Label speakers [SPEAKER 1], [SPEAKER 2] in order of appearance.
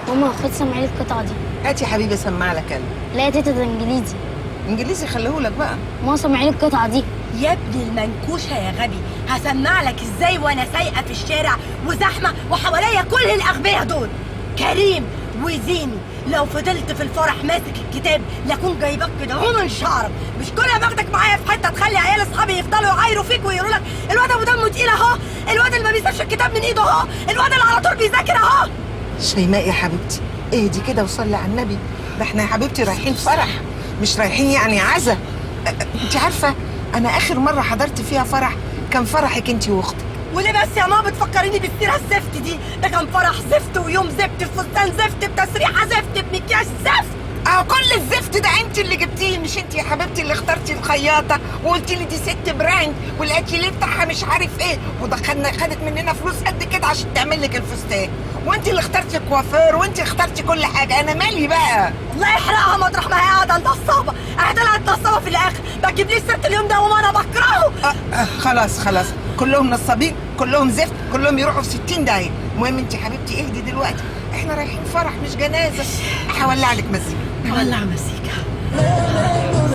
[SPEAKER 1] ماما خد سمعي القطعة دي.
[SPEAKER 2] هات يا حبيبي اسمع لك انا.
[SPEAKER 1] لا يا تيتا ده انجليزي.
[SPEAKER 2] انجليزي خليهولك بقى.
[SPEAKER 1] ماما سمعي القطعة دي.
[SPEAKER 3] يا ابن المنكوشه يا غبي، هسمع لك ازاي وانا سايقه في الشارع وزحمه وحواليا كل الاغبياء دول؟ كريم وزيني، لو فضلت في الفرح ماسك الكتاب لاكون جايبك كده هو من شعرك، مش كل ما باخدك معايا في حته تخلي عيال اصحابي يفضلوا يعايروا فيك ويقولوا لك الواد ابو دمه تقيل اهو، الواد اللي ما بيسيبش الكتاب من ايده اهو، الواد اللي على طول بيذاكر اهو.
[SPEAKER 2] شيماء يا حبيبتي اهدي كده وصلي على النبي، ده احنا يا حبيبتي رايحين فرح مش رايحين يعني عزا. انت عارفه انا اخر مره حضرت فيها فرح كان فرحك انت واختك.
[SPEAKER 3] وليه بس يا ماما بتفكريني بالسيره الزفت دي؟ ده كان فرح زفت ويوم زفت بفستان زفت بتسريحه زفت بمكياج زفت.
[SPEAKER 2] كل الزفت ده انت اللي جبتيه، مش انت يا حبيبتي اللي اخترتي الخياطه وقلتي لي دي ست براند والاتيليه بتاعها مش عارف ايه، ودخلنا خدت مننا فلوس قد كده عشان تعمل لك الفستان، وانت اللي اخترتي الكوافير وانت اخترتي كل حاجه، انا مالي بقى؟
[SPEAKER 3] الله يحرقها مطرح ما هي قاعده نصابه، طلعت نصابه في الاخر، ما تجيبليش سيره اليوم ده وما انا بكرهه.
[SPEAKER 2] خلاص كلهم نصابين كلهم زفت كلهم يروحوا في 60 داهيه. المهم انت يا حبيبتي اهدي دلوقتي، احنا رايحين فرح مش جنازه. هولع لك مزيكا.
[SPEAKER 3] ولع مزيكا.